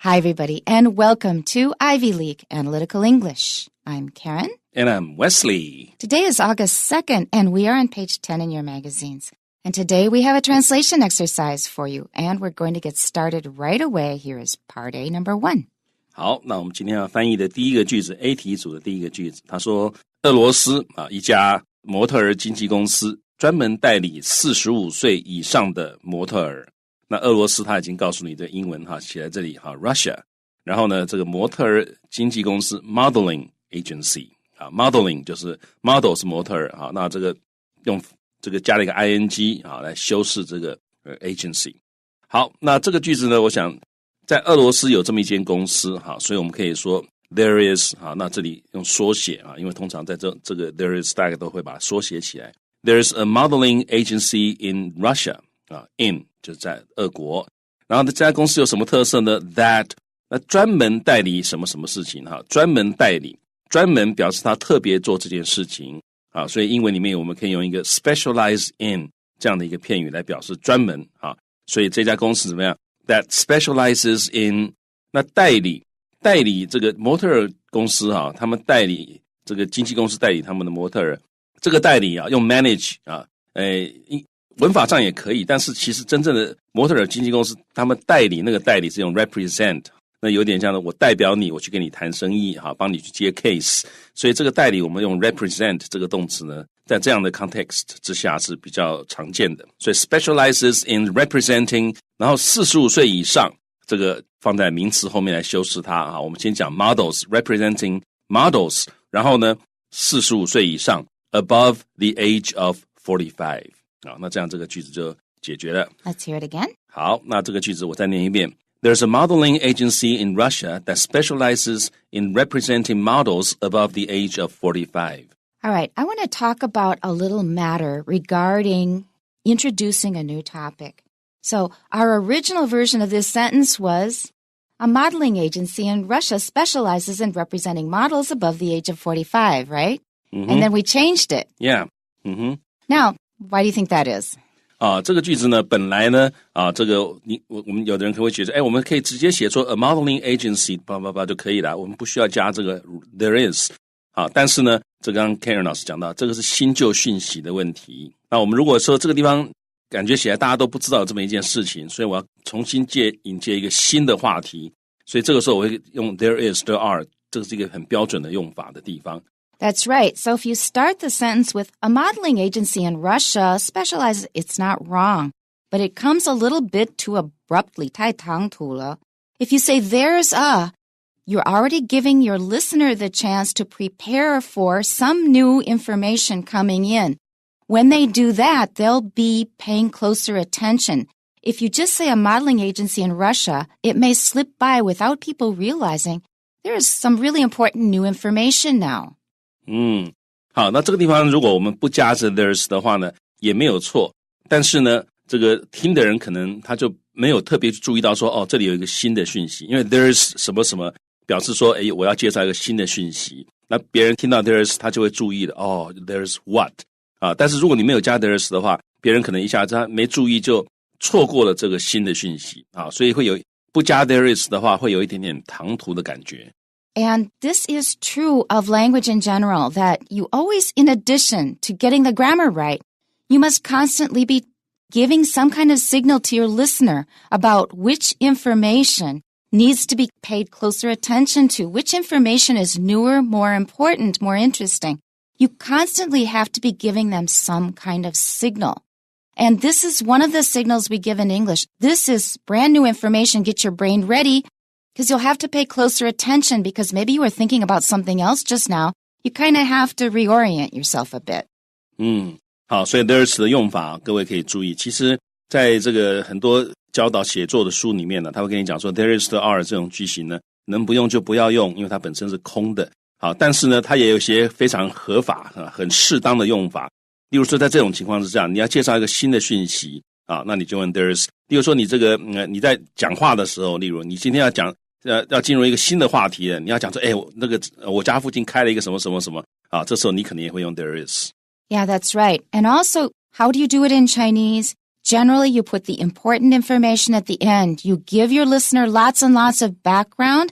Hi, everybody, and welcome to Ivy League Analytical English. I'm Karen. And I'm Wesley. Today is August 2nd, and we are on page 10 in your magazines. And today we have a translation exercise for you, and we're going to get started right away. Here is part A, number 1. 好，那我们今天要翻译的第一个句子 A 题组的第一个句子，他说俄罗斯一家模特儿经纪公司专门代理45岁以上的模特儿。那俄罗斯他已经告诉你的英文写在这里Russia。然后呢，这个模特儿经纪公司 modeling agency modeling 就是 model 是模特儿那这个用这个加了一个 ing 来修饰这个agency。好，那这个句子呢，我想在俄罗斯有这么一间公司所以我们可以说 there is 那这里用缩写因为通常在这个 there is 大概都会把它缩写起来。There is a modeling agency in Russia in 就是在俄国。然后这家公司有什么特色呢？ That 那专门代理什么什么事情专门代理，专门表示他特别做这件事情所以英文里面我们可以用一个 specialize in 这样的一个片语来表示专门所以这家公司怎么样？ That specializes in 那代理这个模特儿公司他们代理这个经纪公司代理他们的模特儿，这个代理用 manage文法上也可以，但是其实真正的模特儿经纪公司他们代理那个代理是用 represent， 那有点像我代表你，我去跟你谈生意帮你去接 case， 所以这个代理我们用 represent 这个动词呢，在这样的 context 之下是比较常见的。所以 specializes in representing， 然后45岁以上这个放在名词后面来修饰它我们先讲 models representing models， 然后呢45岁以上 above the age of 45那这样这个句子就解决了。 Let's hear it again. 好，那这个句子我再念一遍。 There's a modeling agency in Russia that specializes in representing models above the age of 45. All right, I want to talk about a little matter regarding introducing a new topic. So our original version of this sentence was, a modeling agency in Russia specializes in representing models above the age of 45, right? Mm-hmm. And then we changed it. Yeah. Mm-hmm. Now, why do you think that is? 这个句子呢，本来呢这个我们有的人可能会觉得我们可以直接写出 a modeling agency 就可以了，我们不需要加这个 there is 但是呢，这刚刚 Karen 老师讲到，这个是新旧讯息的问题。那我们如果说这个地方感觉起来大家都不知道这么一件事情，所以我要重新引介一个新的话题，所以这个时候我会用 there is there are， 这是一个很标准的用法的地方。That's right. So if you start the sentence with a modeling agency in Russia specializes, it's not wrong, but it comes a little bit too abruptly, 太唐突了. If you say there's you're already giving your listener the chance to prepare for some new information coming in. When they do that, they'll be paying closer attention. If you just say a modeling agency in Russia, it may slip by without people realizing there is some really important new information now.好，那这个地方如果我们不加着 there's 的话呢，也没有错。但是呢，这个听的人可能他就没有特别注意到说，这里有一个新的讯息，因为 there's 什么什么表示说，我要介绍一个新的讯息。那别人听到 there's 他就会注意了，there's what 但是如果你没有加 there's 的话，别人可能一下子他没注意就错过了这个新的讯息所以会有不加 there is 的话，会有一点点唐突的感觉。And this is true of language in general, that you always, in addition to getting the grammar right, you must constantly be giving some kind of signal to your listener about which information needs to be paid closer attention to, which information is newer, more important, more interesting. You constantly have to be giving them some kind of signal. And this is one of the signals we give in English. This is brand new information. Get your brain ready.Because you'll have to pay closer attention because maybe you were thinking about something else just now. You kind of have to reorient yourself a bit. 好，所以 there's 的用法各位可以注意。其实在这个很多教导写作的书里面呢，他会跟你讲说 there is there are 这种句型呢，能不用就不要用，因为它本身是空的。好，但是呢，它也有一些非常合法很适当的用法。例如说在这种情况之下，你要介绍一个新的讯息那你就问 there's。例如说你这个你在讲话的时候，例如你今天要讲要进入一个新的话题了，你要讲说那个我家附近开了一个什么什么什么这时候你可能也会用 there is. Yeah, that's right. And also, how do you do it in Chinese? Generally, you put the important information at the end. You give your listener lots and lots of background.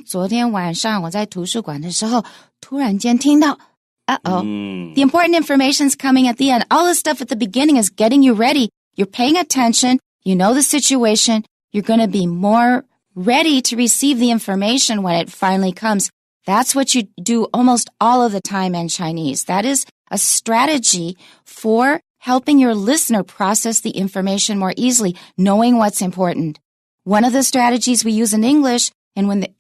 昨天晚上我在图书馆的时候，突然间听到 the important information is coming at the end. All the stuff at the beginning is getting you ready. You're paying attention. You know the situation. You're going to be more ready to receive the information when it finally comes. That's what you do almost all of the time in Chinese. That is a strategy for helping your listener process the information more easily, knowing what's important. One of the strategies we use in English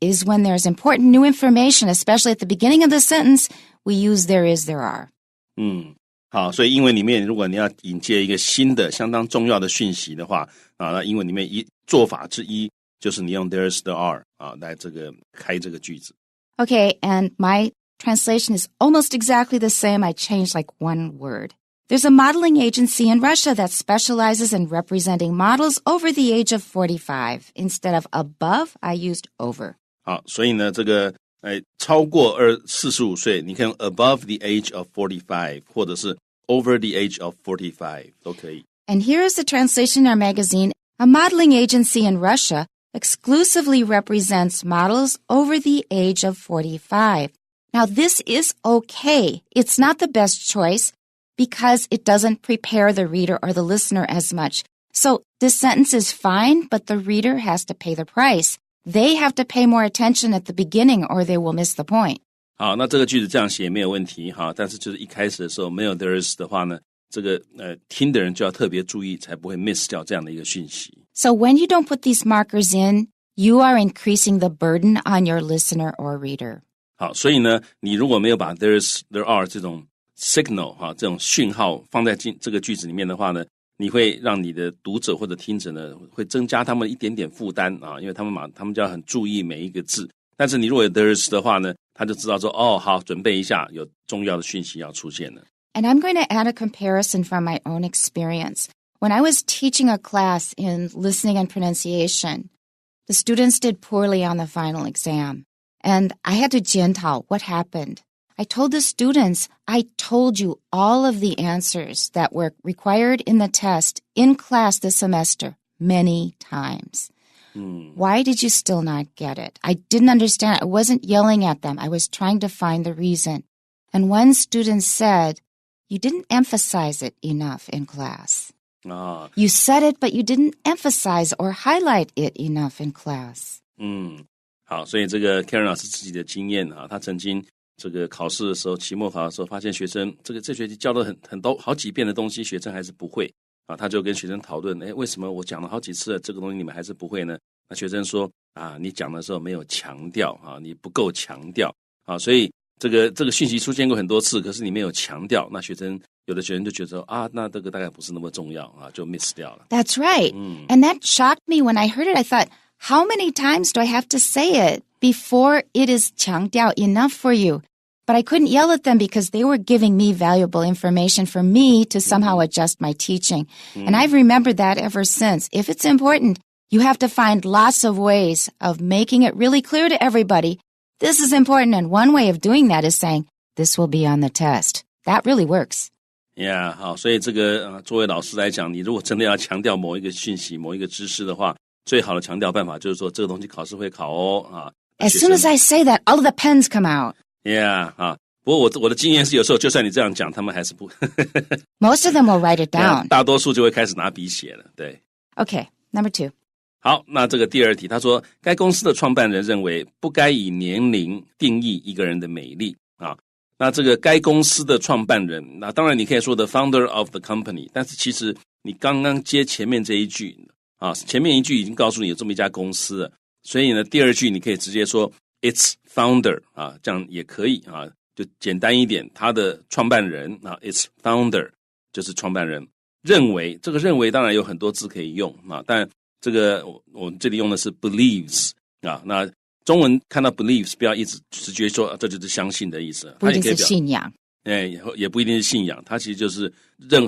is when there's important new information, especially at the beginning of the sentence, we use there is, there are. 好，所以英文里面如果你要引接一个新的相当重要的讯息的话，那英文里面做法之一就是你用 there's, there are 来这个开这个句子。Okay, and my translation is almost exactly the same. I changed like one word. There's a modeling agency in Russia that specializes in representing models over the age of 45. Instead of above, I used over. 好，所以呢，这个超过45岁，你看 above the age of 45，或者是 over the age of 45都可以。And here is the translation in our magazine. A modeling agency in Russia exclusively represents models over the age of 45. Now, this is okay. It's not the best choice.Because it doesn't prepare the reader or the listener as much. So this sentence is fine, but the reader has to pay the price. They have to pay more attention at the beginning or they will miss the point. 好，那这个句子这样写没有问题哈，但是就是一开始的时候没有 there's 的话呢，这个听的人就要特别注意，才不会 miss 掉这样的一个讯息。So when you don't put these markers in, you are increasing the burden on your listener or reader. 好，所以呢，你如果没有把 there's, there are 这种signal 这种讯号放在这个句子里面的话呢，你会让你的读者或者听者呢，会增加他们一点点负担因为他们就要很注意每一个字。但是你如果有 there's 的话呢，他就知道说好，准备一下，有重要的讯息要出现了。And I'm going to add a comparison from my own experience. When I was teaching a class in listening and pronunciation, the students did poorly on the final exam, and I had to 检讨 what happened.I told the students, I told you all of the answers that were required in the test in class this semester many times. Why did you still not get it? I didn't understand. I wasn't yelling at them. I was trying to find the reason. And one student said, you didn't emphasize it enough in class. You said it, but you didn't emphasize or highlight it enough in class. 好，所以这个 Karen 老师自己的经验他曾经这个考试的时候，期末考的时候，发现学生这学期教了很多好几遍的东西，学生还是不会他就跟学生讨论，为什么我讲了好几次了，这个东西你们还是不会呢？那学生说你讲的时候没有强调你不够强调所以这个讯息出现过很多次，可是你没有强调，那有的学生就觉得那这个大概不是那么重要就 miss 掉了。 That's right. And that shocked me when I heard it. I thought, how many times do I have to say it before it is 强调 enough for you? But I couldn't yell at them because they were giving me valuable information for me to somehow adjust my teaching. And I've remembered that ever since. If it's important, you have to find lots of ways of making it really clear to everybody, this is important. And one way of doing that is saying, this will be on the test. That really works. Yeah, 好，所以这个作为老师来讲，你如果真的要强调某一个讯息、某一个知识的话，最好的强调办法就是说，这个东西考试会考As soon as I say that, all of the pens come out. Yeah, 不过我的经验是，有时候就算你这样讲，他们还是不。Most of them will write it down. 大多数就会开始拿笔写了。对。Okay, number 2. 好，那这个第二题，他说，该公司的创办人认为不该以年龄定义一个人的美丽那这个该公司的创办人，那当然你可以说 the founder of the company， 但是其实你刚刚接前面这一句前面一句已经告诉你有这么一家公司了，所以呢，第二句你可以直接说 its founder 这样也可以就简单一点，他的创办人its founder 就是创办人认为，这个认为当然有很多字可以用但这个我这里用的是 believes 那中文看到 believes 不要一直直觉说这就是相信的意思，不一定是信仰也不一定是信仰，它其实就是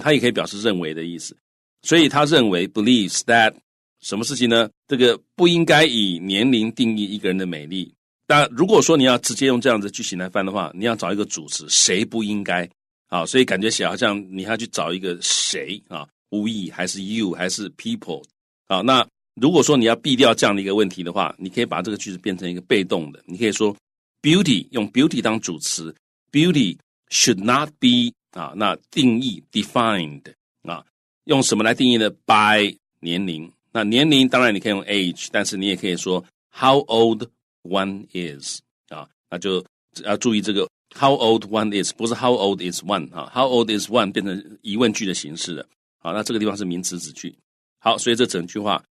它也可以表示认为的意思，所以他认为 believes that 什么事情呢？这个不应该以年龄定义一个人的美丽。但如果说你要直接用这样的句型来翻的话，你要找一个主词，谁不应该所以感觉起来好像你要去找一个谁 we 还是 you 还是 people 啊？那如果说你要避掉这样的一个问题的话，你可以把这个句子变成一个被动的，你可以说 beauty 用 beauty 当主词 ，beauty should not be 啊，那定义 defined 啊，用什么来定义呢 ？by 年龄。那年龄当然你可以用 age， 但是你也可以说 how old one is 啊，那就要注意这个 how old one is， 不是 how old is one 啊 ，how old is one 变成疑问句的形式了。好，那这个地方是名词子句。好，所以这整句话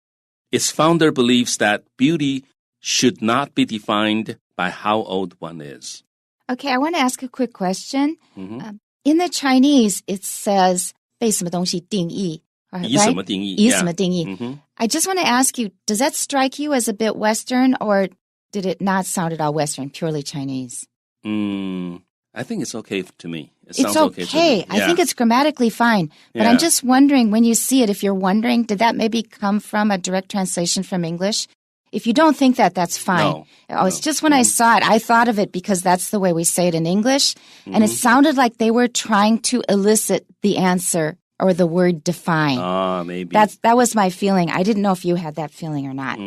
，its founder believes that beauty should not be defined by how old one is. Okay, I want to ask a quick question. In the Chinese, it says 被什么东西定义，以什么定义？以什么定义？ I just want to ask you, does that strike you as a bit Western, or did it not sound at all Western, purely Chinese? I think it's okay to me. It It's sounds okay to me. I think it's grammatically fine. But Yeah. I'm just wondering, when you see it, if you're wondering, did that maybe come from a direct translation from English? If you don't think that, that's fine. It's just when I saw it, I thought of it because that's the way we say it in English. And it sounded like they were trying to elicit the answer or the word define. Maybe. That was my feeling. I didn't know if you had that feeling or not.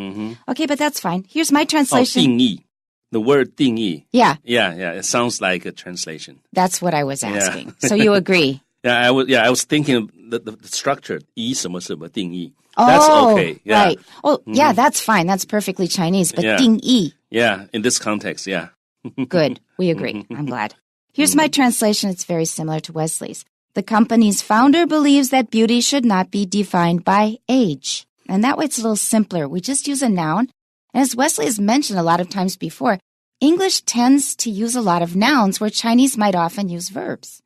Okay, but that's fine. Here's my translation. 定义 The word 定义 Yeah, Yeah, it sounds like a translation. that's what I was asking. So you agree? I was thinking the structure 以什么什么定义 That's okay. Yeah. Right. Oh, yeah, that's fine. That's perfectly Chinese. But Yeah. 定义 Yeah, in this context, yeah. Good. We agree. I'm glad. Here's my translation. It's very similar to Wesley's. The company's founder believes that beauty should not be defined by age. And that way it's a little simpler. We just use a noun. And as Wesley has mentioned a lot of times before, English tends to use a lot of nouns where Chinese might often use verbs.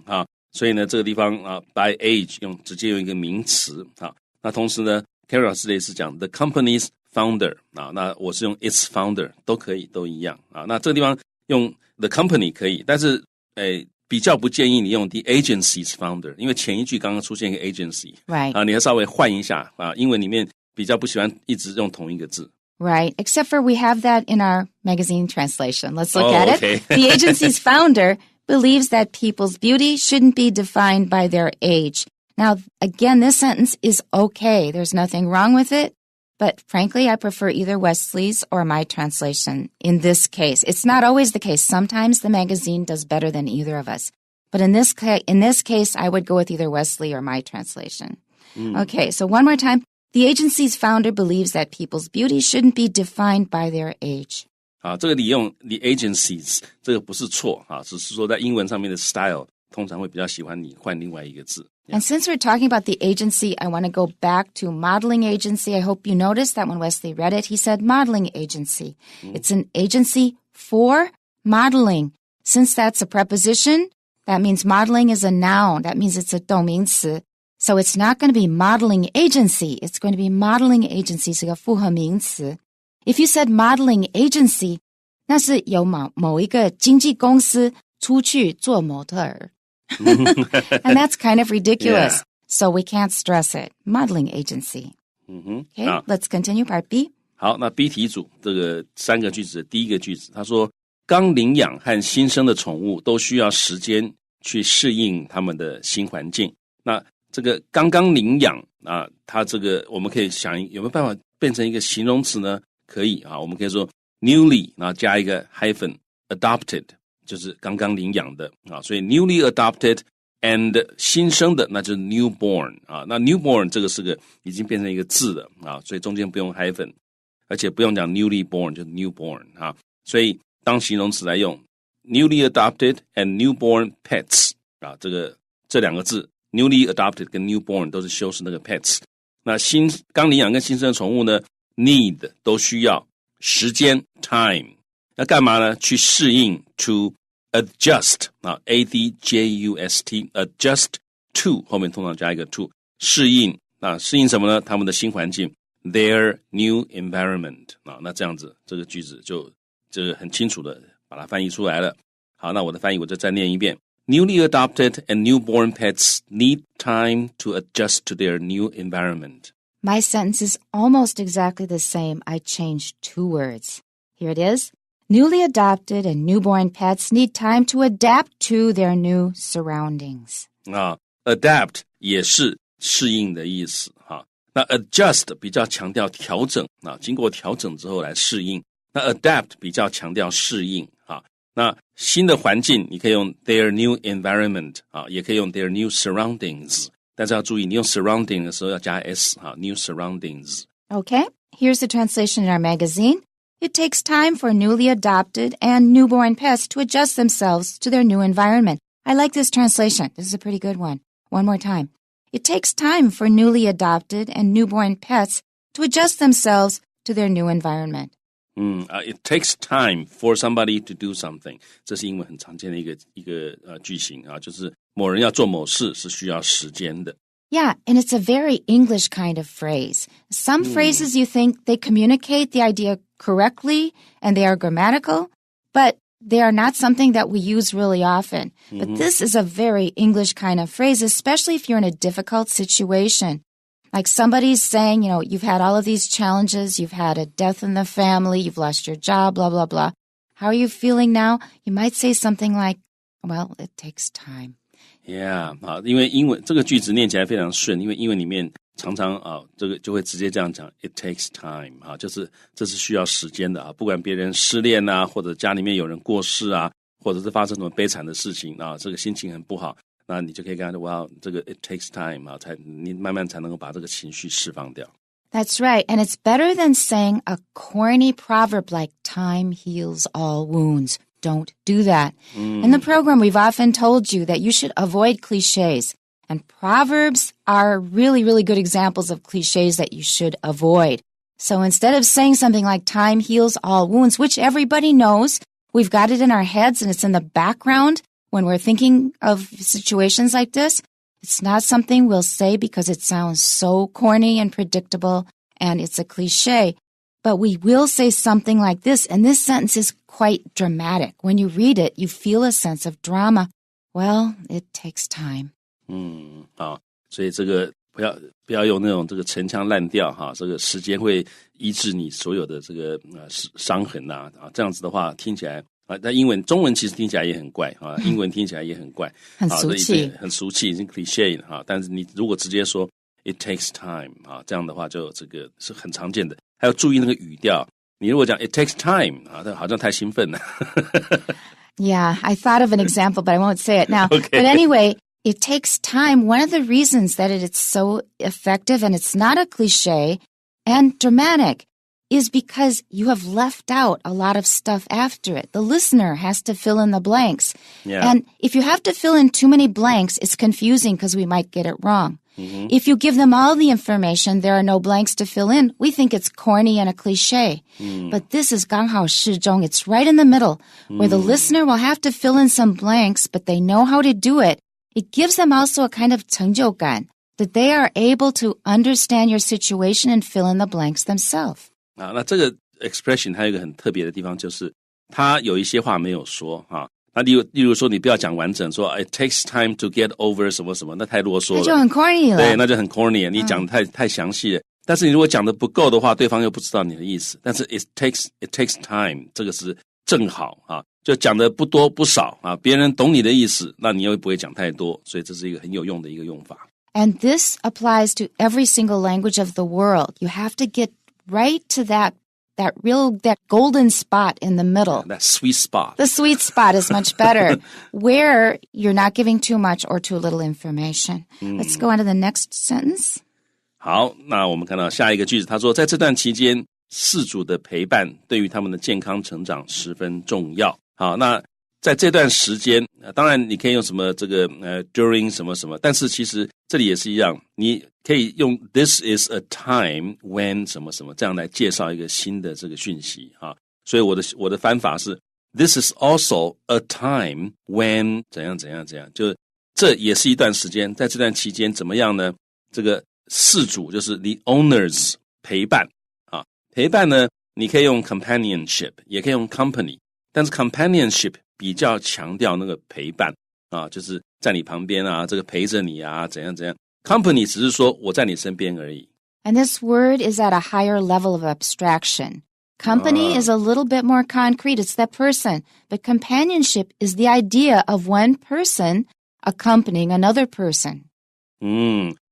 好，所以呢，这个地方啊 by age 直接用一个名词啊。那同时呢 Carrie 老师这里是讲 the company's founder 啊，那我是用 its founder 都可以，都一样啊。那这个地方用 the company 可以，但是比较不建议你用 the agency's founder， 因为前一句刚刚出现一个 agency， Right. 啊，你要稍微换一下啊，英文里面比较不喜欢一直用同一个字。Right. Except for we have that in our magazine translation. Let's look at okay. it. The agency's founder believes that people's beauty shouldn't be defined by their age. Now, again, this sentence is okay. There's nothing wrong with it. But frankly, I prefer either Wesley's or my translation in this case. It's not always the case. Sometimes the magazine does better than either of us. But in this case, I would go with either Wesley or my translation. Okay, so one more time. The agency's founder believes that people's beauty shouldn't be defined by their age. 好，这个你用 the agencies 这个不是错啊，只是说在英文上面的 style 通常会比较喜欢你换另外一个字。And since we're talking about the agency, I want to go back to modeling agency. I hope you noticed that when Wesley read it, he said modeling agency. It's an agency for modeling. Since that's a preposition, that means modeling is a noun. That means it's a 动名词. So it's not going to be modeling agency. It's going to be modeling agency. 是个复合名词. If you said modeling agency, 那是有某一个经纪公司出去做模特儿. And that's kind of ridiculous. Yeah. So we can't stress it. Modeling agency. Okay, let's continue part B. 好，那 B 题组这个三个句子的第一个句子，他说刚领养和新生的宠物都需要时间去适应他们的新环境。那这个刚刚领养啊，它这个我们可以想有没有办法变成一个形容词呢？可以啊，我们可以说 newly， 然后加一个 hyphen adopted， 就是刚刚领养的啊，所以 newly adopted and 新生的那就是 newborn 啊，那 newborn 这个是个已经变成一个字了啊，所以中间不用 hyphen， 而且不用讲 newly born 就是 newborn 啊，所以当形容词来用 newly adopted and newborn pets 啊，这两个字 newly adopted 跟 newborn 都是修饰那个 pets。那刚领养跟新生的宠物呢 need 都需要时间 time， 要干嘛呢？去适应 to adjust 啊 adjust adjust to 后面通常加一个 to 适应啊，适应什么呢？他们的新环境 their new environment 啊，那这样子这个句子就很清楚的把它翻译出来了。好，那我的翻译我就再念一遍。Newly adopted and newborn pets need time to adjust to their new environment. My sentence is almost exactly the same. I changed 2 words. Here it is. Newly adopted and newborn pets need time to adapt to their new surroundings. Adapt 也是适应的意思哈。那 adjust 比较强调调整啊，经过调整之后来适应。那 adapt 比较强调适应啊。那新的环境你可以用 their new environment 啊，也可以用 their new surroundings。但是要注意，你用 surrounding 的时候要加 s 哈 ，new surroundings. Okay, here's the translation in our magazine. It takes time for newly adopted and newborn pets to adjust themselves to their new environment. I like this translation. This is a pretty good one. One more time. It takes time for newly adopted and newborn pets to adjust themselves to their new environment. It takes time for somebody to do something. 这是英文很常见的一个句型啊，就是某人要做某事是需要时间的。Yeah, and it's a very English kind of phrase. Some phrases you think they communicate the idea correctly and they are grammatical, but they are not something that we use really often. But this is a very English kind of phrase, especially if you're in a difficult situation. Like somebody's saying, you've had all of these challenges, you've had a death in the family, you've lost your job, blah, blah, blah. How are you feeling now? You might say something like, well, it takes time. Yeah, 因为英文这个句子念起来非常顺，因为英文里面常常这个就会直接这样讲 ，it takes time 就是这是需要时间的不管别人失恋啊，或者家里面有人过世啊，或者是发生什么悲惨的事情这个心情很不好，那你就可以跟他说，哇，这个 it takes time 你慢慢才能够把这个情绪释放掉。That's right, and it's better than saying a corny proverb like time heals all wounds. Don't do that. In the program, we've often told you that you should avoid cliches. And proverbs are really, really good examples of cliches that you should avoid. So instead of saying something like time heals all wounds, which everybody knows, we've got it in our heads and it's in the background when we're thinking of situations like this, it's not something we'll say because it sounds so corny and predictable and it's a cliche. But we will say something like this, and this sentence is quite dramatic. When you read it, you feel a sense of drama. Well, it takes time. 所以这个不要用那种这个陈腔滥调这个时间会医治你所有的这个伤痕这样子的话听起来那中文其实听起来也很怪英文听起来也很怪，很俗气，很俗气，已经 cliché 了但是你如果直接说 it takes time 这样的话就这个是很常见的。还要注意那个语调，你如果讲 it takes time 好像太兴奋了。Yeah, I thought of an example, but I won't say it now. Okay. But anyway, it takes time. One of the reasons that it's so effective and it's not a cliche and dramatic is because you have left out a lot of stuff after it. The listener has to fill in the blanks. Yeah. And if you have to fill in too many blanks, it's confusing because we might get it wrong. If you give them all the information, there are no blanks to fill in. We think it's corny and a cliche. But this is 刚好适中. It's right in the middle, where the listener will have to fill in some blanks, but they know how to do it. It gives them also a kind of 成就感, that they are able to understand your situation and fill in the blanks themselves. 那这个 expression 还有一个很特别的地方，就是他有一些话没有说那例如说你不要讲完整，说 it takes time to get over 什么什么，那太啰嗦了，那就很 corny 了。对，那就很 corny 了，你讲太详细了。但是你如果讲的不够的话，对方又不知道你的意思。但是 it takes time 这个是正好就讲的不多不少别人懂你的意思，那你又不会讲太多，所以这是一个很有用的一个用法。And this applies to every single language of the world. You have to get right to that golden spot in the middle. That sweet spot. The sweet spot is much better, where you're not giving too much or too little information. Let's go on to the next sentence. 好，那我们看到下一个句子，他说在这段期间，饲主的陪伴对于他们的健康成长十分重要。好，那在这段时间当然你可以用什么这个during 什么什么，但是其实这里也是一样，你可以用 this is a time when 什么什么这样来介绍一个新的这个讯息所以我的翻法是 this is also a time when 怎样怎样怎样，就这也是一段时间，在这段期间怎么样呢？这个饲主就是 the owners 陪伴陪伴呢你可以用 companionship 也可以用 company， 但是 companionship 比较强调那个陪伴就是在你旁边这个陪着你怎样怎样。Company 只是说我在你身边而已。And this word is at a higher level of abstraction. Company is a little bit more concrete. It's that person. But companionship is the idea of one person accompanying another person.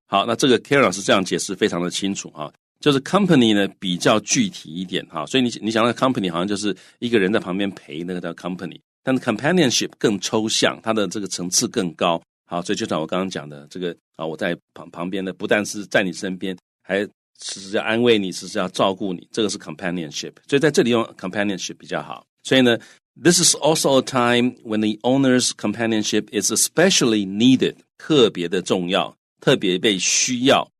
好，那这个 Karen 老师这样解释非常的清楚哈，就是 company 呢比较具体一点哈，所以你想到 company 好像就是一个人在旁边陪，那个叫 company， 但是 companionship 更抽象，它的这个层次更高。好，所以就像我刚刚讲的这个我在旁边的不但是在你身边，还时时要安慰你，时时要照顾你，这个是 companionship， 所以在这里用 companionship 比较好。所以呢 This is also a time when the owner's companionship is especially needed， 特别的重要，特别被需要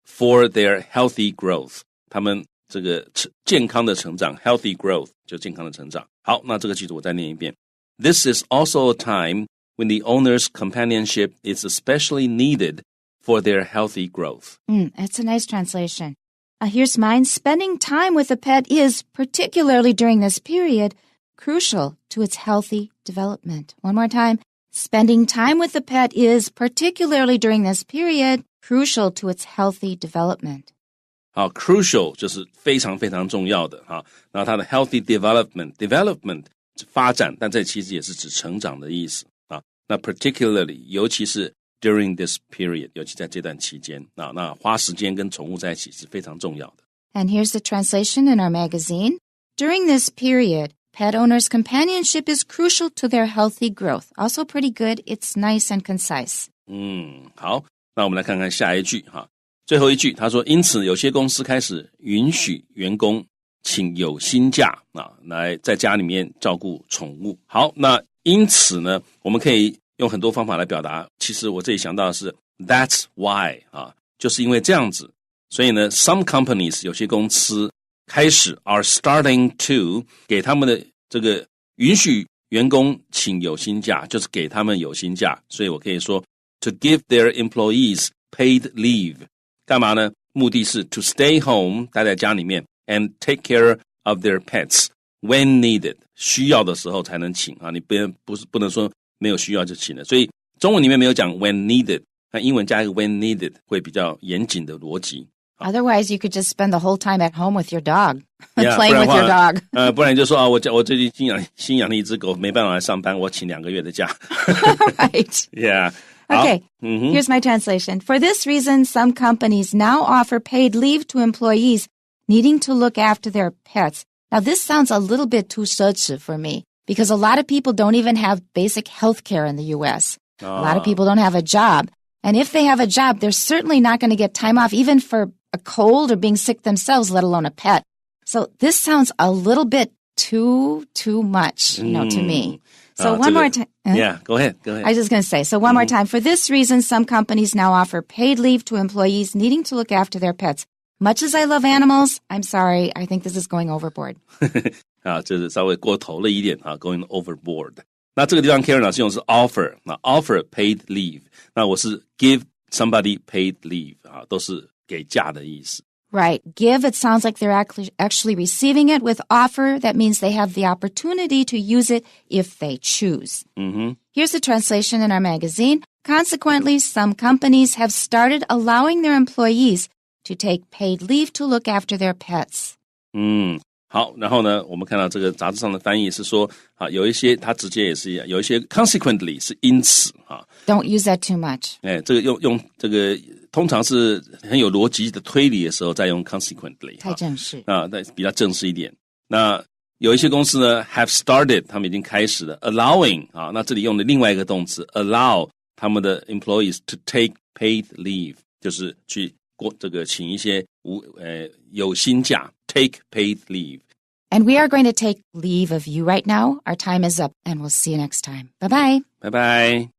for their healthy growth， 他们这个健康的成长 healthy growth 就健康的成长。好，那这个句子我再念一遍。This is also a time when the owner's companionship is especially needed for their healthy growth. That's a nice translation. Here's mine. Spending time with a pet is, particularly during this period, crucial to its healthy development. One more time. Spending time with a pet is, particularly during this period, crucial to its healthy development. 好 crucial 就是非常非常重要的然后它的 healthy development 发展，但这其实也是指成长的意思那 particularly 尤其是 during this period， 尤其在这段期间那花时间跟宠物在一起是非常重要的。 And here's the translation in our magazine. During this period, pet owners' companionship is crucial to their healthy growth. Also pretty good. It's nice and concise. 好，那我们来看看下一句最后一句他说，因此有些公司开始允许员工请有薪假来在家里面照顾宠物。好，那因此呢，我们可以用很多方法来表达。其实我这里想到的是 That's why 就是因为这样子，所以呢 some companies 有些公司开始 are starting to 给他们的这个允许员工请有薪假，就是给他们有薪假。所以我可以说 to give their employees paid leave， 干嘛呢？目的是 to stay home 待在家里面 and take care of their pets when needed， 需要的时候才能请你不能说没有需要就请了。所以中文里面没有讲 when needed， 那英文加一个 when needed 会比较严谨的逻辑。Otherwise, you could just spend the whole time at home with your dog, playing with your dog. 不然你就说我最近新养了一只狗，没办法来上班，我请2个月的假。Right. Yeah. Okay, here's my translation. For this reason, some companies now offer paid leave to employees needing to look after their pets. Now, this sounds a little bit too 奢侈 for me because a lot of people don't even have basic health care in the U.S. A lot of people don't have a job. And if they have a job, they're certainly not going to get time off even for a cold or being sick themselves, let alone a pet. So this sounds a little bit too much, to me. So one more time. Yeah, go ahead. I was just going to say, so one more time. For this reason, some companies now offer paid leave to employees needing to look after their pets. Much as I love animals, I'm sorry, I think this is going overboard. 就是稍微过头了一点going overboard. 那这个地方 Karen 老师用的是 offer， 那 offer paid leave， 那我是 give somebody paid leave 都是给假的意思。Right. Give, it sounds like they're actually receiving it. With offer, that means they have the opportunity to use it if they choose. Here's the translation in our magazine. Consequently, some companies have started allowing their employees to take paid leave to look after their pets. 好，然后呢，我们看到这个杂志上的翻译是说有一些它直接也是一样，有一些 consequently 是因此Don't use that too much. 这个用这个通常是很有逻辑的推理的时候再用 consequently， 太正式比较正式一点。那有一些公司呢 have started， 他们已经开始了 allowing 那这里用的另外一个动词 allow 他们的 employees to take paid leave， 就是去这个请一些有薪假 take paid leave。 And we are going to take leave of you right now. Our time is up and we'll see you next time. Bye-bye. Bye-bye.